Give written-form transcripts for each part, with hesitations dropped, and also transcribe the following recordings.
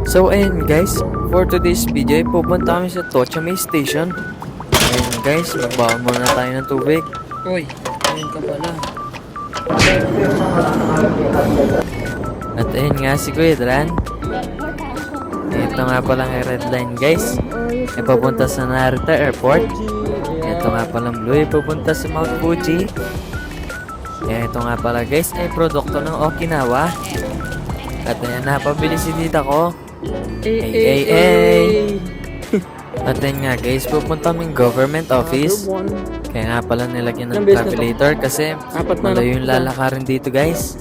So ayun guys, for today's video ay pupunta kami sa Tochame Station. Ayun guys, magbaon muna tayo ng tubig. Uy, ayun ka pala. At ayun nga si Kuya Dran. Ito nga palang red line guys, ay papunta sa Narita Airport. Ito nga palang blue ay papunta sa Mount Fuji. Ito nga pala guys ay produkto ng Okinawa. At ayan, napabili si tita ko. Ay. At ayun nga guys, pupunta kaming government office. Kaya nga pala nilagyan ng calculator kasi malayo yung lalakarin dito guys.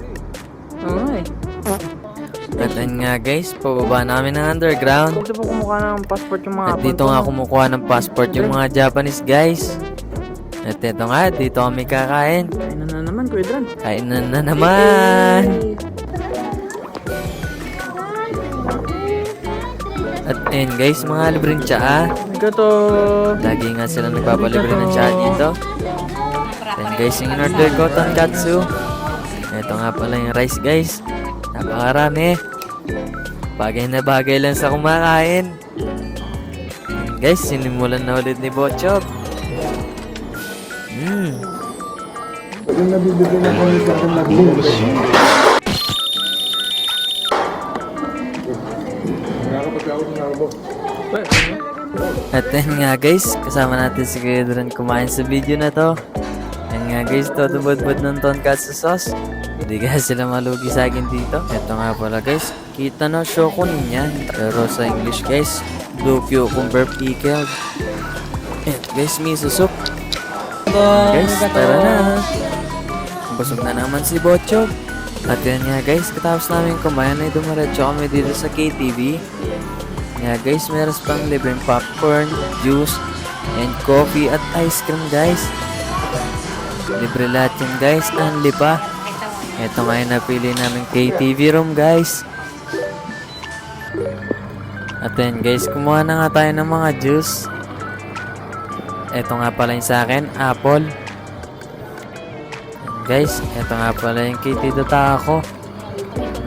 At ayun nga guys, pababa namin ng underground. Dito po kumukuha ng passport yung mga At dito nga kumukuha ng passport yung mga Japanese guys. At ito nga, dito kami kakain. Kain na naman, Kuya Dran. Kain na naman. At ayun guys, mga libreng tsaa. Ito to. Lagi nga sila nagpapalibre ng tsaa dito. Then guys, yung in-order ko, tonkatsu. Ito nga pala yung rice guys. Napakarami. Bagay na bagay lang sa kumakain. And guys, sinimulan na ulit ni Bochop. Yung nabibigyan na kami sa akin mag-lunch. At then nga guys, kasama natin si Kuya Dran kumain sa video na to. Yan nga guys, todo budbud ng tonkatsu sauce. Hindi kaya sila malugi sa akin dito. Ito nga pala guys, kita na shokunin niya. Pero sa English guys, blue cucumber pickled. Ito guys, miso soup. Guys, tara na. Busog na naman si Bocho. At yan nga guys, katapos namin kumain ay dumaretso kami dito sa KTV. Nga guys, meron pang libreng popcorn, juice, and coffee at ice cream guys. Libre lahat yan guys, only pa. Ito nga yung napili namin KTV room guys. At yan guys, kumuha na nga tayo ng mga juice. Ito nga pala yung sa akin, apple. And guys, ito nga pala yung kay Tito Taco.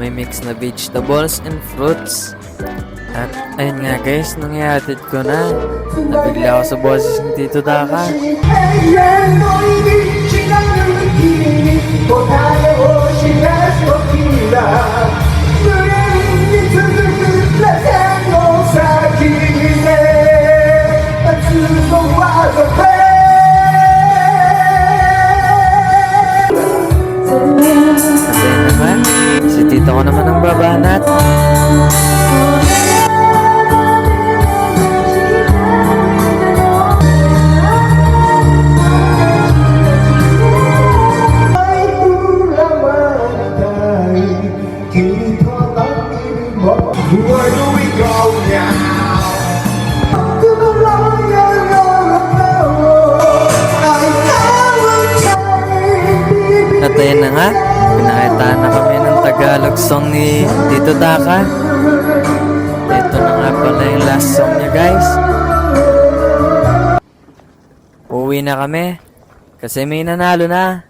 May mix na vegetables and fruits. At ayun nga guys, nung ihatid ko na, nabigla ako sa boses ng Tito Taka. At ayun naman, si Tito ko naman ang babanat. Where do we go now? To the At ayun na nga, pinakitaan na kami ng Tagalog song ni Tito Taka. Ito na nga pala yung last song niya guys. Uwi na kami kasi may nanalo na.